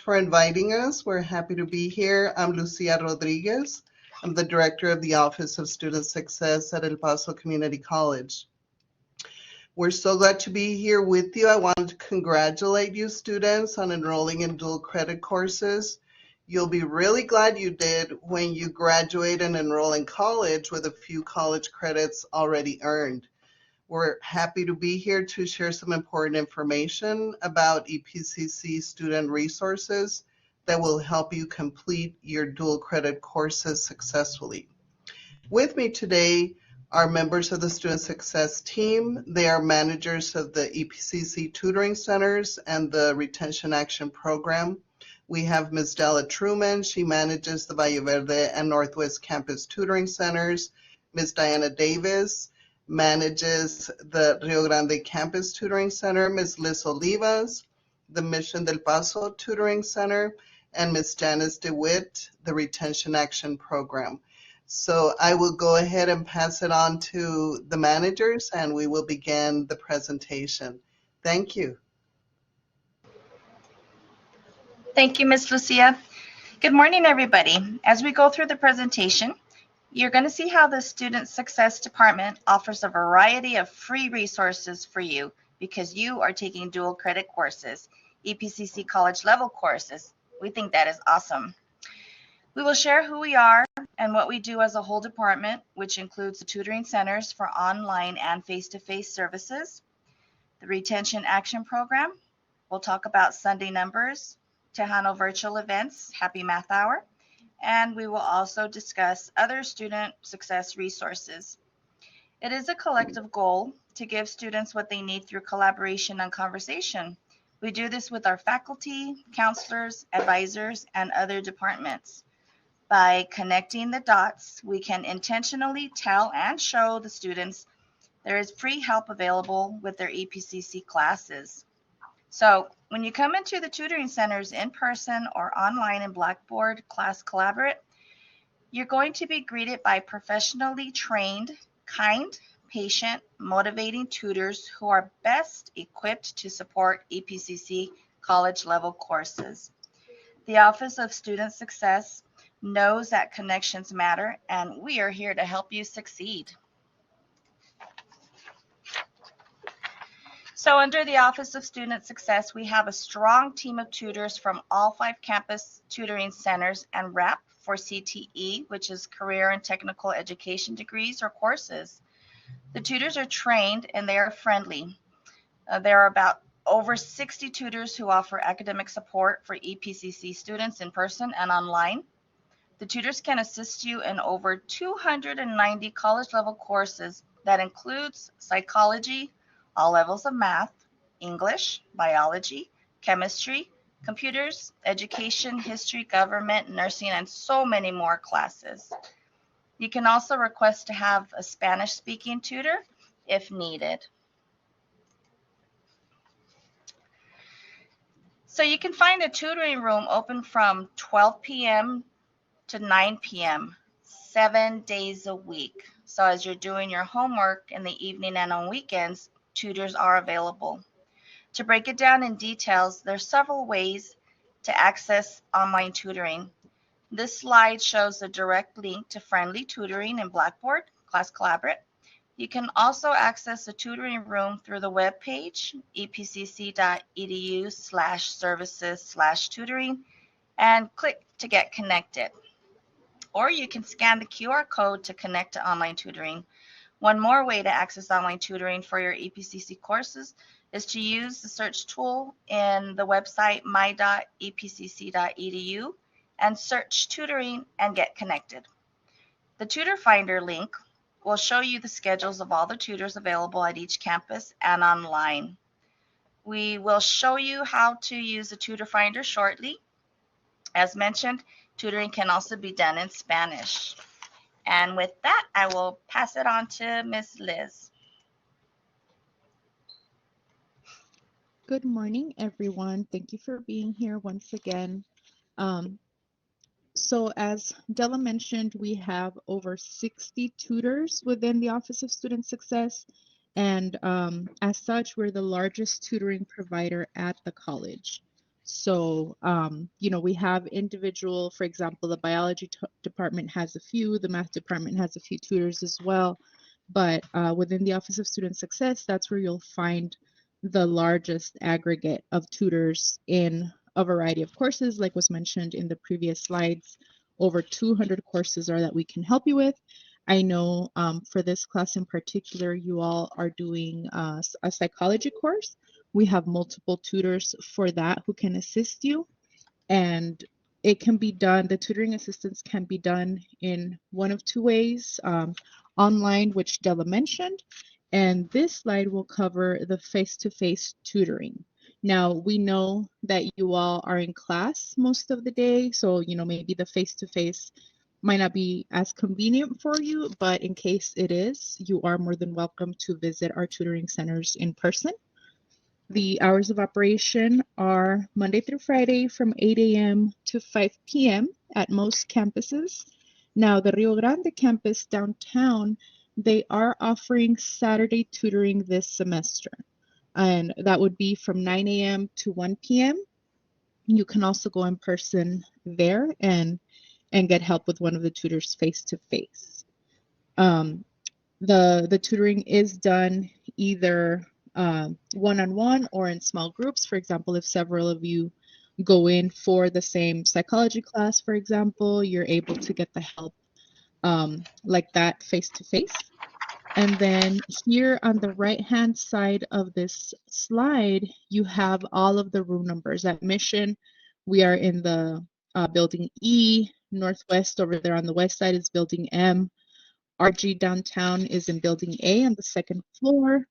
for inviting us. We're happy to be here. I'm Lucia Rodriguez. I'm the director of the Office of Student Success at El Paso Community College. We're so glad to be here with you. I want to congratulate you students on enrolling in dual credit courses. You'll be really glad you did when you graduate and enroll in college with a few college credits already earned. We're happy to be here to share some important information about EPCC student resources that will help you complete your dual credit courses successfully. With me today are members of the Student Success team. They are managers of the EPCC tutoring centers and the Retention Action Program. We have Ms. Della Truman. She manages the Valle Verde and Northwest Campus tutoring centers. Ms. Diana Davis manages the Rio Grande Campus Tutoring Center, Ms. Liz Olivas, the Mission del Paso Tutoring Center, and Ms. Janice DeWitt, the Retention Action Program. So I will go ahead and pass it on to the managers and we will begin the presentation. Thank you. Thank you, Ms. Lucia. Good morning, everybody. As we go through the presentation, you're going to see how the Student Success Department offers a variety of free resources for you because you are taking dual credit courses, EPCC college level courses. We think that is awesome. We will share who we are and what we do as a whole department, which includes the tutoring centers for online and face-to-face services, the Retention Action Program. We'll talk about Sunday numbers, Tejano virtual events, Happy Math Hour, and we will also discuss other student success resources. It is a collective goal to give students what they need through collaboration and conversation. We do this with our faculty, counselors, advisors, and other departments. By connecting the dots, we can intentionally tell and show the students there is free help available with their EPCC classes. So when you come into the tutoring centers in person or online in Blackboard Class Collaborate, you're going to be greeted by professionally trained, kind, patient, motivating tutors who are best equipped to support EPCC college level courses. The Office of Student Success knows that connections matter, and we are here to help you succeed. So under the Office of Student Success, we have a strong team of tutors from all 5 campus tutoring centers and RAP for CTE, which is Career and Technical Education degrees or courses. The tutors are trained and they are friendly. There are about over 60 tutors who offer academic support for EPCC students in person and online. The tutors can assist you in over 290 college-level courses that includes psychology, all levels of math, English, biology, chemistry, computers, education, history, government, nursing, and so many more classes. You can also request to have a Spanish-speaking tutor if needed. So you can find a tutoring room open from 12 p.m. to 9 p.m. 7 days a week. So as you're doing your homework in the evening and on weekends, tutors are available. To break it down in details, there's several ways to access online tutoring. This slide shows a direct link to Friendly Tutoring in Blackboard Class Collaborate. You can also access the tutoring room through the web page, epcc.edu/services/tutoring, and click to get connected. Or you can scan the QR code to connect to online tutoring. One more way to access online tutoring for your EPCC courses is to use the search tool in the website my.epcc.edu and search tutoring and get connected. The Tutor Finder link will show you the schedules of all the tutors available at each campus and online. We will show you how to use the Tutor Finder shortly. As mentioned, tutoring can also be done in Spanish. And with that, I will pass it on to Ms. Liz. Good morning, everyone. Thank you for being here once again. So as Della mentioned, we have over 60 tutors within the Office of Student Success. And as such, we're the largest tutoring provider at the college. So, we have individual, for example, the biology department has a few, the math department has a few tutors as well. But within the Office of Student Success, that's where you'll find the largest aggregate of tutors in a variety of courses, like was mentioned in the previous slides. Over 200 courses are that we can help you with. I know for this class in particular, you all are doing a psychology course. We have multiple tutors for that who can assist you, and it can be done, the tutoring assistance can be done in one of two ways, online, which Della mentioned, and this slide will cover the face-to-face tutoring. Now, we know that you all are in class most of the day, so maybe the face-to-face might not be as convenient for you, but in case it is, you are more than welcome to visit our tutoring centers in person. The hours of operation are Monday through Friday from 8 a.m. to 5 p.m. at most campuses. Now, the Rio Grande campus downtown, they are offering Saturday tutoring this semester, and that would be from 9 a.m. to 1 p.m. You can also go in person there and get help with one of the tutors face to face. The tutoring is done either one-on-one or in small groups. For example, if several of you go in for the same psychology class, for example, you're able to get the help like that face to face. And then here on the right-hand side of this slide, you have all of the room numbers. At Mission, we are in the building E. Northwest over there on the west side is building M. RG downtown is in building A on the second floor.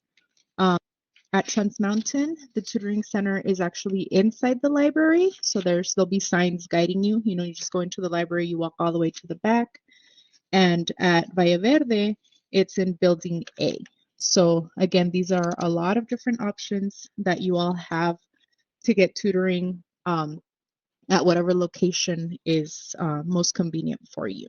At Trans Mountain, the tutoring center is actually inside the library. So there'll be signs guiding you. You just go into the library, you walk all the way to the back. And at Valle Verde, it's in building A. So again, these are a lot of different options that you all have to get tutoring at whatever location is most convenient for you.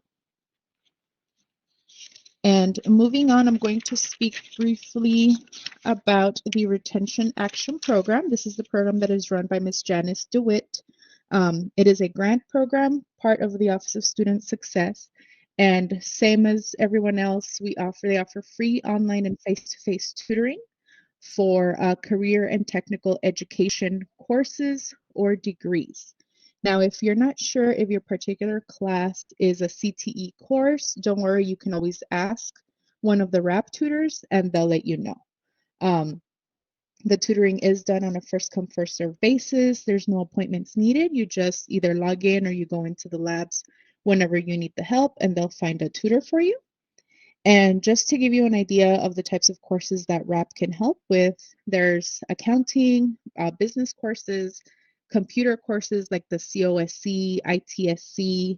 And moving on, I'm going to speak briefly about the Retention Action Program. This is the program that is run by Ms. Janice DeWitt. It is a grant program, part of the Office of Student Success. And same as everyone else, they offer free online and face-to-face tutoring for career and technical education courses or degrees. Now, if you're not sure if your particular class is a CTE course, don't worry, you can always ask one of the RAP tutors and they'll let you know. The tutoring is done on a first come, first serve basis. There's no appointments needed. You just either log in or you go into the labs whenever you need the help and they'll find a tutor for you. And just to give you an idea of the types of courses that RAP can help with, there's accounting, business courses, computer courses like the COSC, ITSC,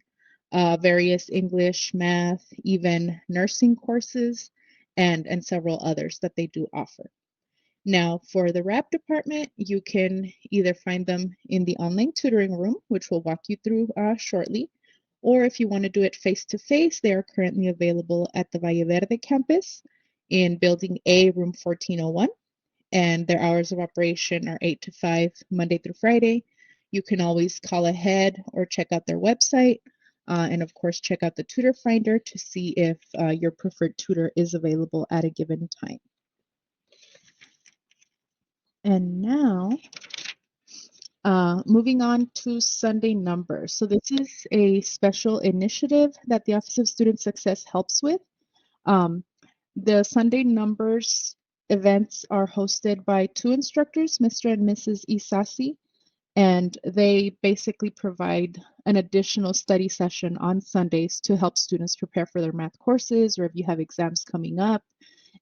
various English, math, even nursing courses, and several others that they do offer. Now, for the RAP department, you can either find them in the online tutoring room, which we'll walk you through shortly, or if you want to do it face-to-face, they are currently available at the Valle Verde campus in Building A, room 1401, and their hours of operation are 8 to 5, Monday through Friday. You can always call ahead or check out their website, and of course, check out the tutor finder to see if your preferred tutor is available at a given time. And now, moving on to Sunday numbers. So this is a special initiative that the Office of Student Success helps with. The Sunday numbers events are hosted by two instructors, Mr. and Mrs. Isasi, and they basically provide an additional study session on Sundays to help students prepare for their math courses or if you have exams coming up.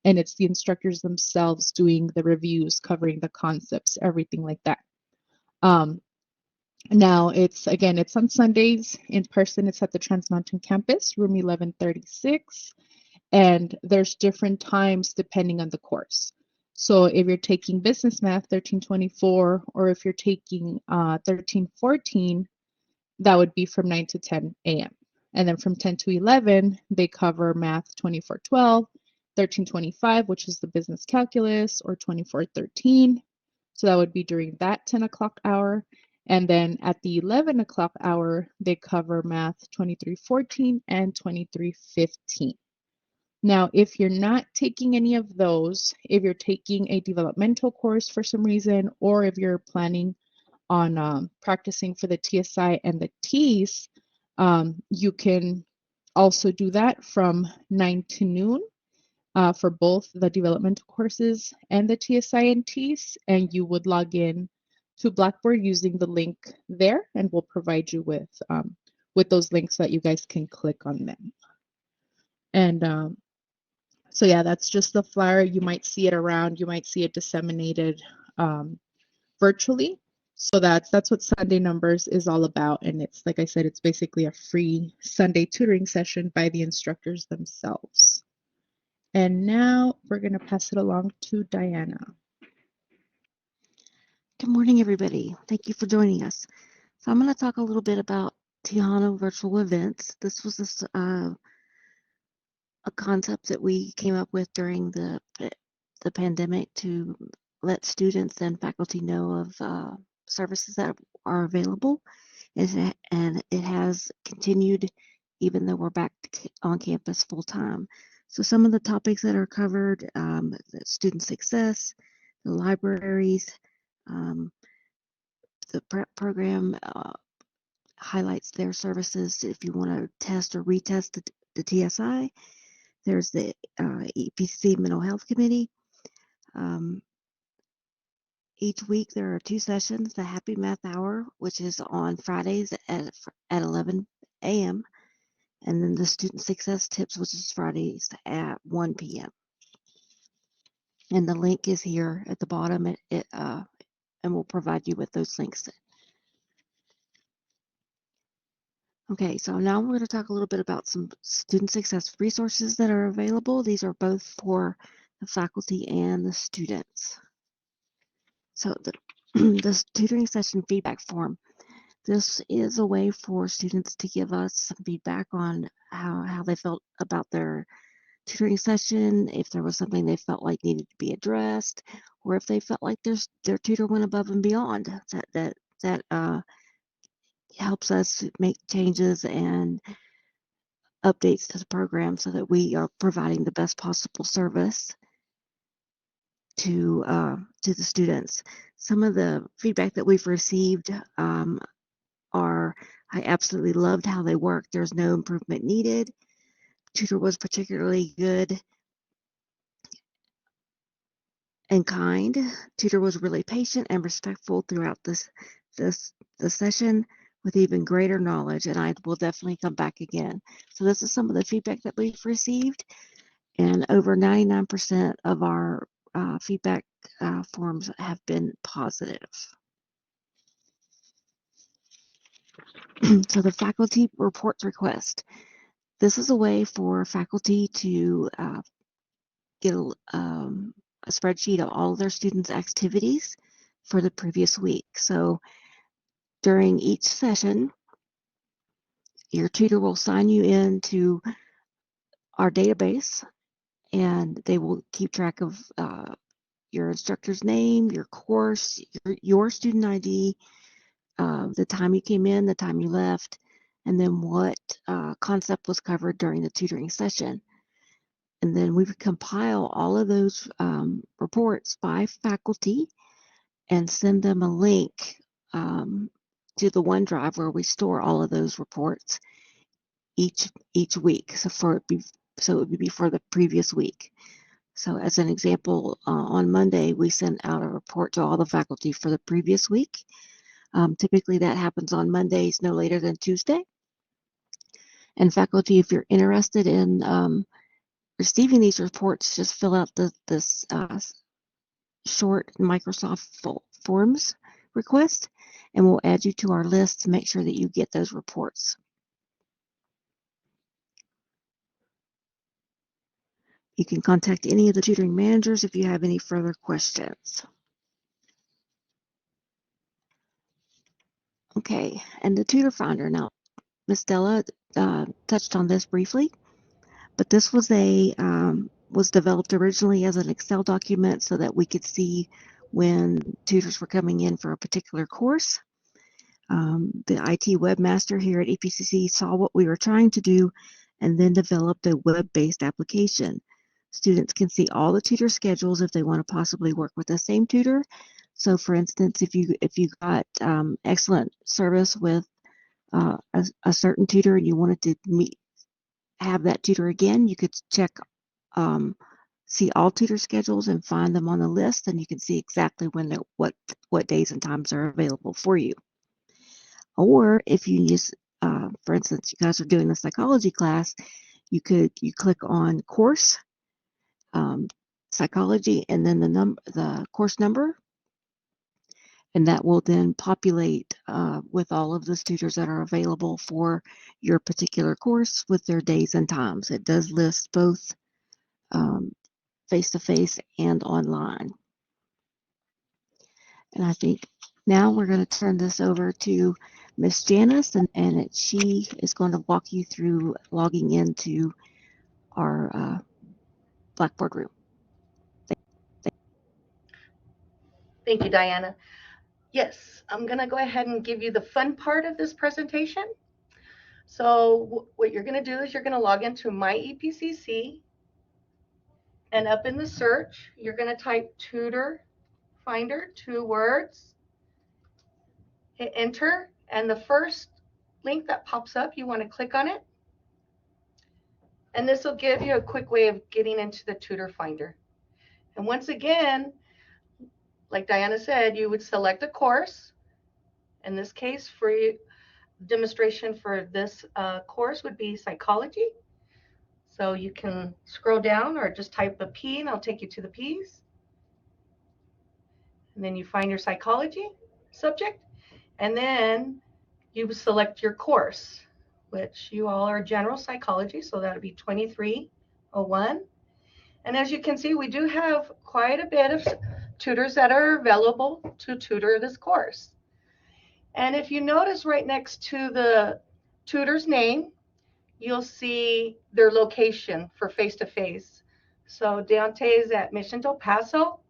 And it's the instructors themselves doing the reviews, covering the concepts, everything like that. Now it's on Sundays in person. It's at the Trans Mountain campus, room 1136, and there's different times depending on the course. So if you're taking business math 1324, or if you're taking 1314, that would be from 9 to 10 a.m. And then from 10 to 11, they cover math 2412, 1325, which is the business calculus, or 2413. So that would be during that 10 o'clock hour. And then at the 11 o'clock hour, they cover Math 2314 and 2315. Now, if you're not taking any of those, if you're taking a developmental course for some reason, or if you're planning on practicing for the TSI and the TEAS, you can also do that from 9 to noon for both the developmental courses and the TSI and TEAS, and you would log in to Blackboard using the link there, and we'll provide you with those links so that you guys can click on them. And so yeah, that's just the flyer. You might see it around. You might see it disseminated virtually. So that's what Sunday Numbers is all about. And it's, like I said, it's basically a free Sunday tutoring session by the instructors themselves. And now we're going to pass it along to Diana. Good morning, everybody. Thank you for joining us. So I'm going to talk a little bit about Tejano virtual events. This was a concept that we came up with during the pandemic to let students and faculty know of services that are available, and it has continued even though we're back on campus full time. So some of the topics that are covered: student success, the libraries. The prep program highlights their services if you want to test or retest the TSI. There's the EPCC Mental Health Committee. Each week there are 2 sessions: the Happy Math Hour, which is on Fridays at 11 a.m., and then the Student Success Tips, which is Fridays at 1 p.m. And the link is here at the bottom, and we'll provide you with those links. Okay, so now we're going to talk a little bit about some student success resources that are available. These are both for the faculty and the students. So the tutoring session feedback form. This is a way for students to give us some feedback on how they felt about their tutoring session, if there was something they felt like needed to be addressed, or if they felt like their tutor went above and beyond. That helps us make changes and updates to the program so that we are providing the best possible service to the students. Some of the feedback that we've received are, I absolutely loved how they worked. There's no improvement needed. Tutor was particularly good and kind. Tutor was really patient and respectful throughout the session with even greater knowledge, and I will definitely come back again. So this is some of the feedback that we've received, and over 99% of our feedback forms have been positive. So the faculty reports request. This is a way for faculty to get a spreadsheet of all of their students' activities for the previous week. So during each session, your tutor will sign you into our database, and they will keep track of your instructor's name, your course, your student ID, the time you came in, the time you left, and then what concept was covered during the tutoring session. And then we would compile all of those reports by faculty and send them a link to the OneDrive where we store all of those reports each week. So it would be for the previous week. So as an example, on Monday, we sent out a report to all the faculty for the previous week. Typically that happens on Mondays, no later than Tuesday. And faculty, if you're interested in receiving these reports, just fill out this short Microsoft Forms request, and we'll add you to our list to make sure that you get those reports. You can contact any of the tutoring managers if you have any further questions. Okay, and the tutor finder. Now, Ms. Stella touched on this briefly, but this was was developed originally as an Excel document so that we could see when tutors were coming in for a particular course. The IT webmaster here at EPCC saw what we were trying to do and then developed a web-based application. Students can see all the tutor schedules if they want to possibly work with the same tutor. So for instance, if you got excellent service with a certain tutor and you wanted to have that tutor again, you could check see all tutor schedules and find them on the list, and you can see exactly when what days and times are available for you. Or if you just, for instance, you guys are doing the psychology class, you click on course, psychology, and then the course number, and that will then populate with all of the tutors that are available for your particular course with their days and times. It does list both face-to-face and online. And I think now we're going to turn this over to Miss Janice, and she is going to walk you through logging into our Blackboard room. Thank you, Diana. Yes, I'm going to go ahead and give you the fun part of this presentation. So what you're going to do is you're going to log into My EPCC, and up in the search, you're going to type Tutor Finder, 2 words, hit enter, and the first link that pops up, you want to click on it. And this will give you a quick way of getting into the Tutor Finder. And once again, like Diana said, you would select a course. In this case, for demonstration for this course would be psychology. So you can scroll down or just type a P and I'll take you to the P's. And then you find your psychology subject, and then you select your course, which you all are general psychology, so that would be 2301. And as you can see, we do have quite a bit of tutors that are available to tutor this course. And if you notice right next to the tutor's name, you'll see their location for face-to-face. So Deontay is at Mission Del Paso.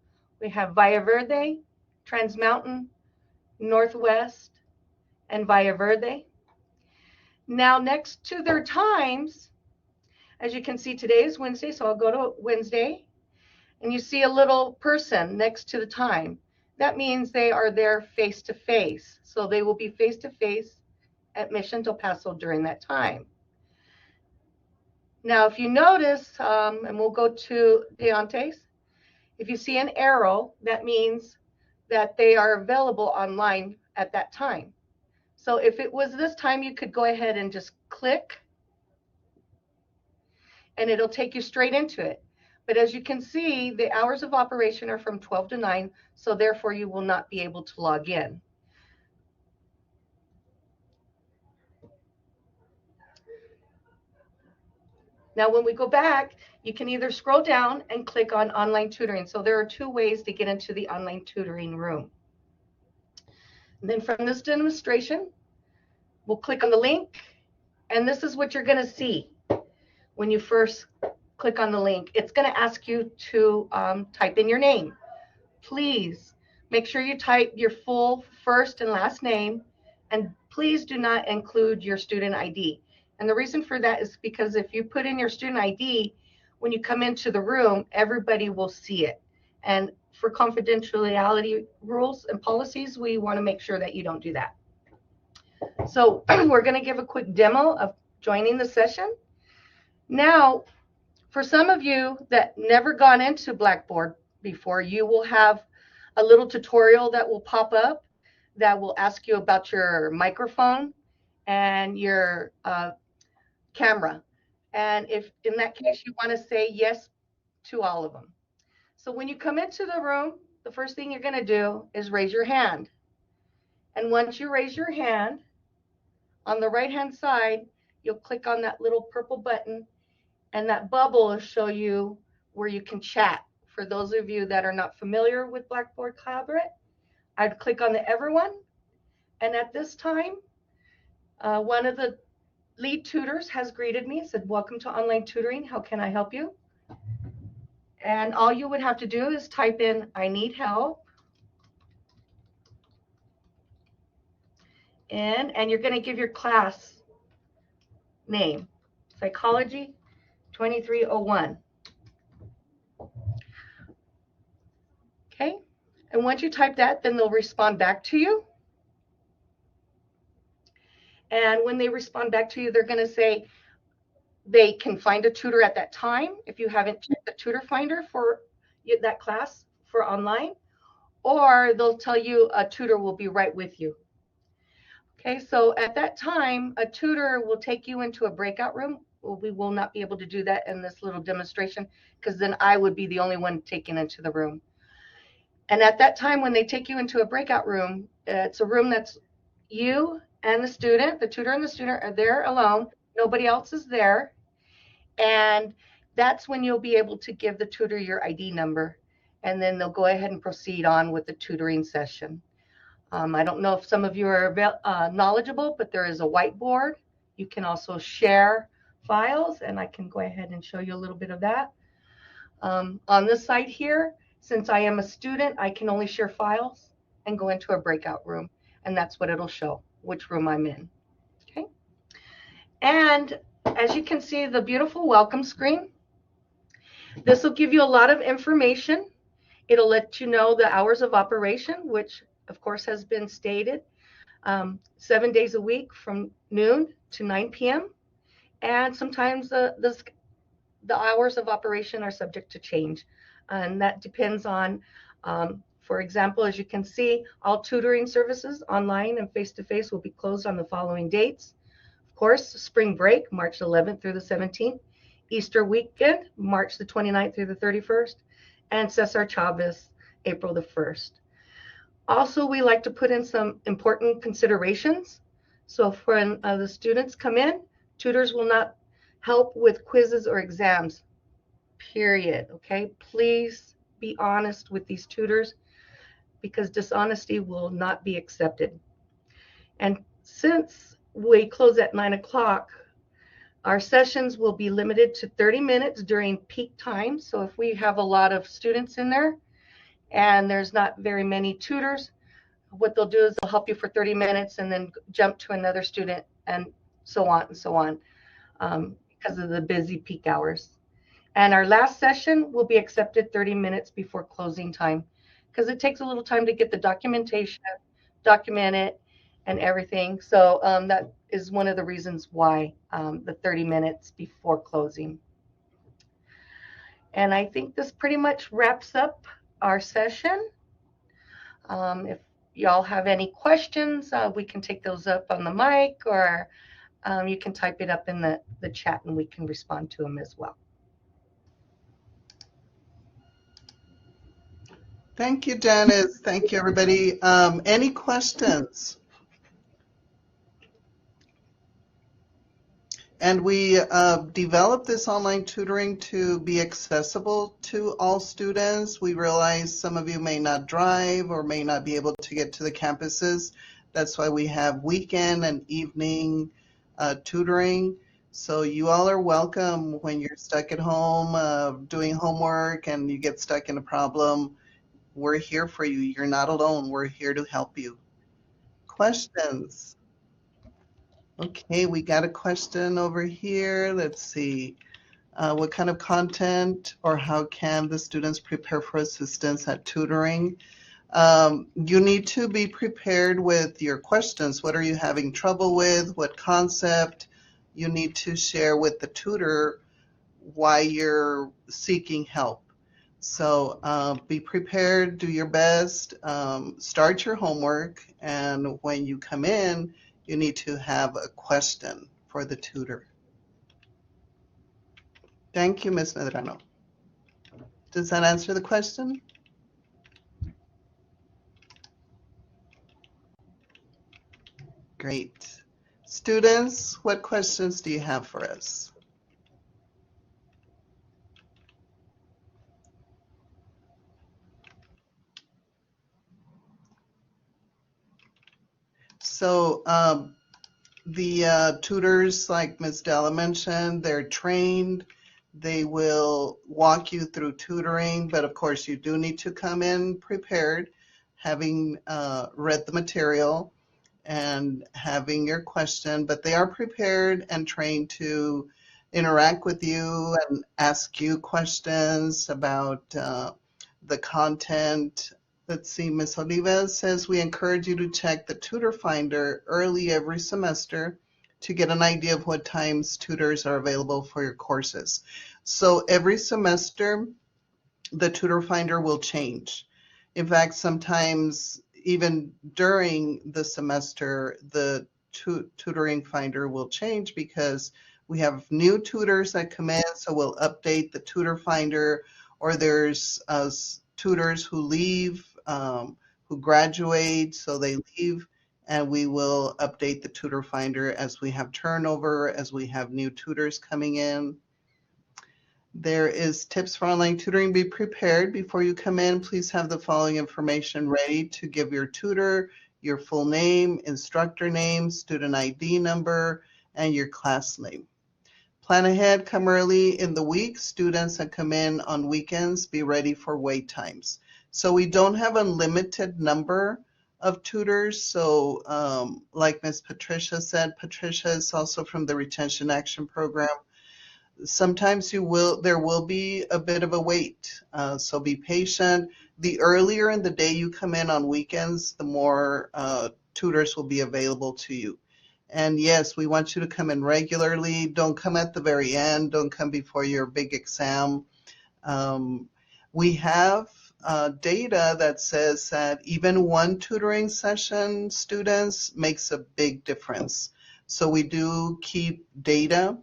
We have Valle Verde, Trans Mountain, Northwest, and Valle Verde. Now next to their times, as you can see, today is Wednesday, so I'll go to Wednesday, and you see a little person next to the time. That means they are there face-to-face. So they will be face-to-face at Mission Del Paso during that time. Now, if you notice, and we'll go to Deontay's, if you see an arrow, that means that they are available online at that time. So if it was this time, you could go ahead and just click, and it'll take you straight into it. But as you can see, the hours of operation are from 12 to 9, so therefore you will not be able to log in. Now, when we go back, you can either scroll down and click on online tutoring. So there are 2 ways to get into the online tutoring room. And then from this demonstration, we'll click on the link, and this is what you're going to see when you first click on the link. It's going to ask you to type in your name. Please make sure you type your full first and last name, and please do not include your student ID. And the reason for that is because if you put in your student ID, when you come into the room, everybody will see it. And for confidentiality rules and policies, we want to make sure that you don't do that. So we're going to give a quick demo of joining the session. Now, for some of you that never gone into Blackboard before, you will have a little tutorial that will pop up that will ask you about your microphone and your camera. And if in that case you want to say yes to all of them. So when you come into the room, the first thing you're going to do is raise your hand. And once you raise your hand, on the right hand side, you'll click on that little purple button, and that bubble will show you where you can chat. For those of you that are not familiar with Blackboard Collaborate, I'd click on the everyone. And at this time, one of the lead tutors has greeted me, said, "Welcome to online tutoring. How can I help you?" And all you would have to do is type in, "I need help." in, and you're going to give your class name, Psychology 2301. Okay, and once you type that, then they'll respond back to you. And when they respond back to you, they're going to say they can find a tutor at that time if you haven't checked the tutor finder for that class for online, or they'll tell you a tutor will be right with you. Okay, so at that time, a tutor will take you into a breakout room. Well, we will not be able to do that in this little demonstration because then I would be the only one taken into the room. And at that time, when they take you into a breakout room, it's a room that's you and the student, the tutor and the student are there alone. Nobody else is there. And that's when you'll be able to give the tutor your ID number. And then they'll go ahead and proceed on with the tutoring session. I don't know if some of you are knowledgeable, but there is a whiteboard. You can also share files, and I can go ahead and show you a little bit of that. On this side here, since I am a student, I can only share files and go into a breakout room, and that's what it'll show, which room I'm in. Okay. And as you can see, the beautiful welcome screen. This will give you a lot of information. It'll let you know the hours of operation, which of course has been stated, 7 days a week from noon to 9 p.m. And sometimes the hours of operation are subject to change. And that depends on, for example, as you can see, all tutoring services online and face-to-face will be closed on the following dates. Of course, spring break, March 11th through the 17th, Easter weekend, March the 29th through the 31st, and Cesar Chavez, April the 1st. Also, we like to put in some important considerations. So when the students come in, tutors will not help with quizzes or exams, period. Okay, please be honest with these tutors because dishonesty will not be accepted. And since we close at 9 o'clock, our sessions will be limited to 30 minutes during peak time. So if we have a lot of students in there and there's not very many tutors, what they'll do is they'll help you for 30 minutes and then jump to another student and so on and so on because of the busy peak hours. And our last session will be accepted 30 minutes before closing time because it takes a little time to get the documentation, document it, and everything. So that is one of the reasons why the 30 minutes before closing. And I think this pretty much wraps up our session. If y'all have any questions, we can take those up on the mic, or you can type it up in the chat and we can respond to them as well. Thank you, Janice. Thank you, everybody. Any questions? And we developed this online tutoring to be accessible to all students. We realize some of you may not drive or may not be able to get to the campuses. That's why we have weekend and evening tutoring. So you all are welcome when you're stuck at home doing homework and you get stuck in a problem. We're here for you. You're not alone. We're here to help you. Questions? Okay, we got a question over here. Let's see. What kind of content or how can the students prepare for assistance at tutoring? You need to be prepared with your questions. What are you having trouble with? What concept? You need to share with the tutor why you're seeking help. So be prepared, do your best, start your homework, and when you come in, you need to have a question for the tutor. Thank you, Ms. Medrano. Does that answer the question? Great. Students, what questions do you have for us? So the tutors, like Ms. Della mentioned, they're trained. They will walk you through tutoring, but of course you do need to come in prepared, having read the material. and having your question, but they are prepared and trained to interact with you and ask you questions about the content. Let's see, Ms. Oliva says we encourage you to check the tutor finder early every semester to get an idea of what times tutors are available for your courses. So every semester, the tutor finder will change. In fact, sometimes even during the semester, the tutoring finder will change because we have new tutors that come in, so we'll update the tutor finder, or there's tutors who leave, who graduate, so they leave, and we will update the tutor finder as we have turnover, as we have new tutors coming in. There is tips for online tutoring. Be prepared before you come in. Please have the following information ready to give your tutor: your full name, instructor name, student ID number, and your class name. Plan ahead, come early in the week. Students that come in on weekends, be ready for wait times. So we don't have a limited number of tutors. So like Ms. Patricia said, Patricia is also from the Retention Action Program. Sometimes there will be a bit of a wait, so be patient. The earlier in the day you come in on weekends, the more tutors will be available to you. And yes, we want you to come in regularly. Don't come at the very end. Don't come before your big exam. We have data that says that even one tutoring session, students, makes a big difference. So we do keep data.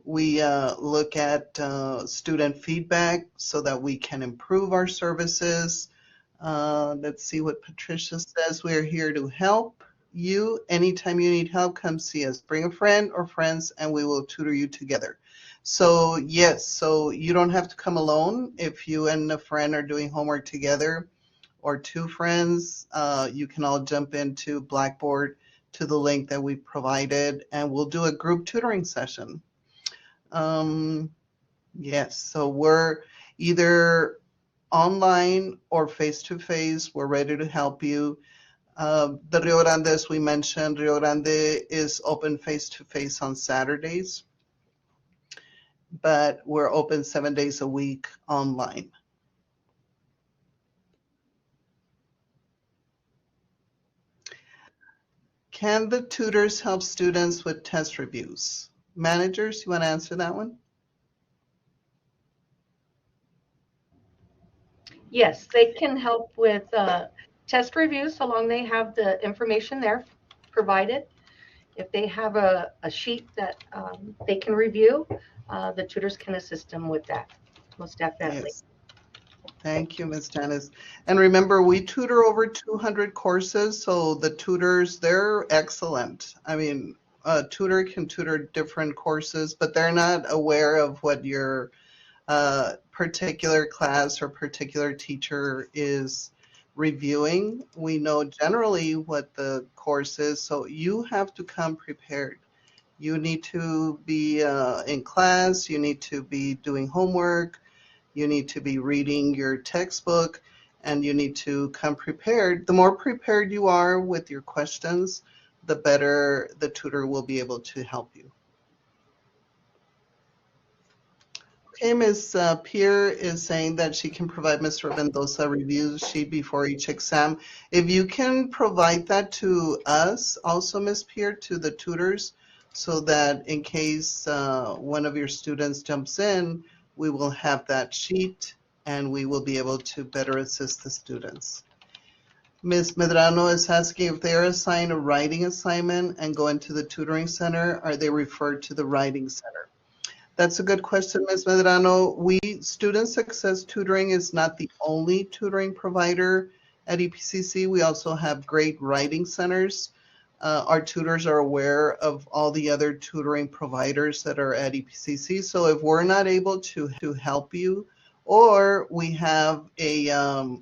We look at student feedback so that we can improve our services. Let's see what Patricia says. We're here to help you. Anytime you need help, come see us. Bring a friend or friends and we will tutor you together. So yes, so you don't have to come alone. If you and a friend are doing homework together, or two friends, you can all jump into Blackboard to the link that we provided, and we'll do a group tutoring session. Yes, so we're either online or face-to-face. We're ready to help you. The Rio Grande, as we mentioned, Rio Grande is open face-to-face on Saturdays, but we're open 7 days a week online. Can the tutors help students with test reviews? Managers, you want to answer that one? Yes, they can help with test reviews so long they have the information there provided. If they have a sheet that they can review, the tutors can assist them with that, most definitely. Yes. Thank you, Ms. Janice. And remember, we tutor over 200 courses, so the tutors, they're excellent. I mean, a tutor can tutor different courses, but they're not aware of what your particular class or particular teacher is reviewing. We know generally what the course is, so you have to come prepared. You need to be in class, you need to be doing homework, you need to be reading your textbook, and you need to come prepared. The more prepared you are with your questions, the better the tutor will be able to help you. Okay, Ms. Peer is saying that she can provide Mr. Mendoza review sheet before each exam. If you can provide that to us, also Ms. Peer, to the tutors, so that in case one of your students jumps in, we will have that sheet and we will be able to better assist the students. Ms. Medrano is asking if they are assigned a writing assignment and go into the tutoring center, are they referred to the writing center? That's a good question, Ms. Medrano. Student Success Tutoring is not the only tutoring provider at EPCC. We also have great writing centers. Our tutors are aware of all the other tutoring providers that are at EPCC. So if we're not able to help you, or we have a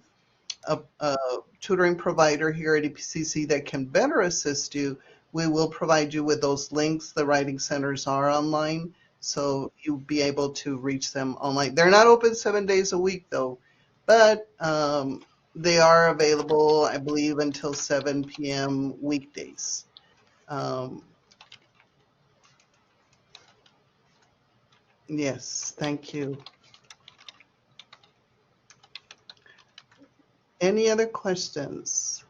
tutoring provider here at EPCC that can better assist you, we will provide you with those links. The writing centers are online, so you'll be able to reach them online. They're not open 7 days a week, though, but they are available, I believe, until 7 p.m. weekdays. Yes, thank you. Any other questions?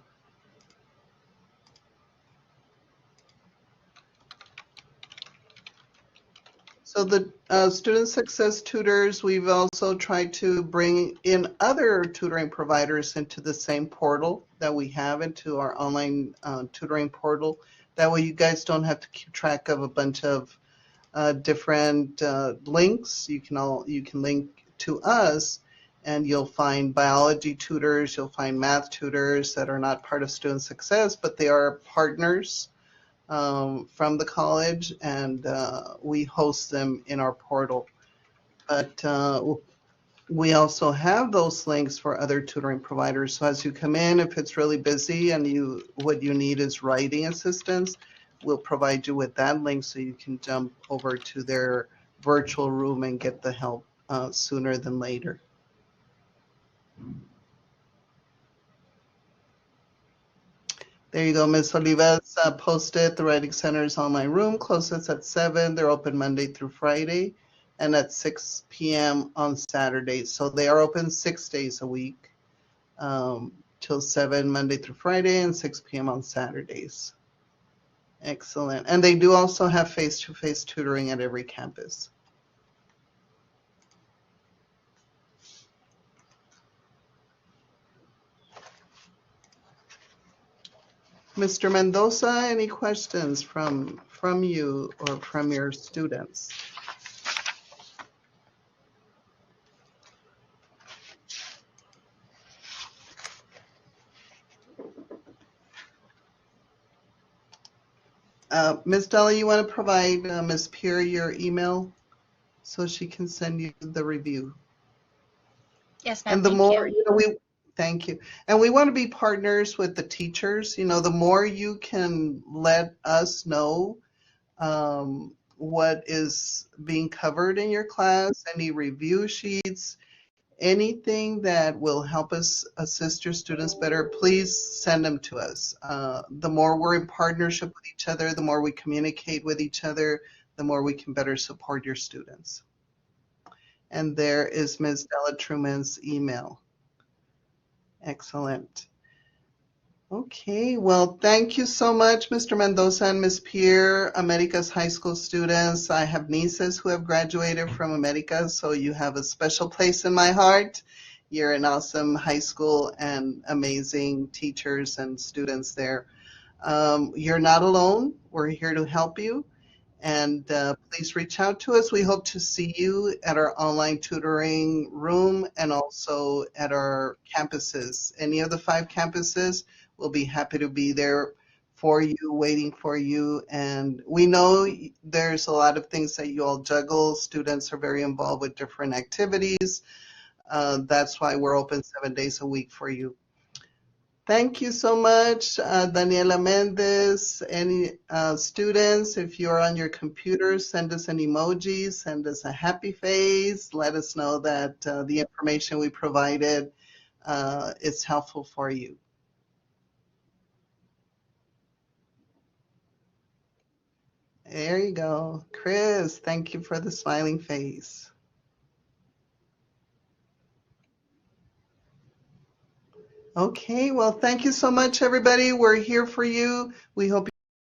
So the student success tutors, we've also tried to bring in other tutoring providers into the same portal that we have, into our online tutoring portal. That way you guys don't have to keep track of a bunch of different links. You can link to us, and you'll find biology tutors, you'll find math tutors that are not part of student success, but they are partners from the college, and we host them in our portal. But we also have those links for other tutoring providers. So as you come in, if it's really busy and what you need is writing assistance, we'll provide you with that link so you can jump over to their virtual room and get the help sooner than later. There you go, Ms. Olivas posted the Writing Center's online room closes at 7. They're open Monday through Friday and at 6 p.m. on Saturdays. So they are open 6 days a week till 7 Monday through Friday and 6 p.m. on Saturdays. Excellent. And they do also have face-to-face tutoring at every campus. Mr. Mendoza, any questions from you or from your students? Ms. Della, you want to provide Ms. Pierre your email so she can send you the review? Yes, ma'am. And the Thank more, you. thank you. And we want to be partners with the teachers. The more you can let us know what is being covered in your class, any review sheets, anything that will help us assist your students better, please send them to us. The more we're in partnership with each other, the more we communicate with each other, the more we can better support your students. And there is Ms. Della Truman's email. Excellent. Okay, well, thank you so much, Mr. Mendoza and Ms. Pierre, America's high school students. I have nieces who have graduated from America, so you have a special place in my heart. You're an awesome high school and amazing teachers and students there. You're not alone. We're here to help you. And please reach out to us. We hope to see you at our online tutoring room and also at our campuses. Any of the 5 campuses, we'll be happy to be there for you, waiting for you. And we know there's a lot of things that you all juggle. Students are very involved with different activities. That's why we're open 7 days a week for you. Thank you so much, Daniela Mendez. Any students, if you're on your computer, send us an emoji, send us a happy face. Let us know that the information we provided is helpful for you. There you go. Chris, thank you for the smiling face. Okay, well, thank you so much, everybody. We're here for you. We hope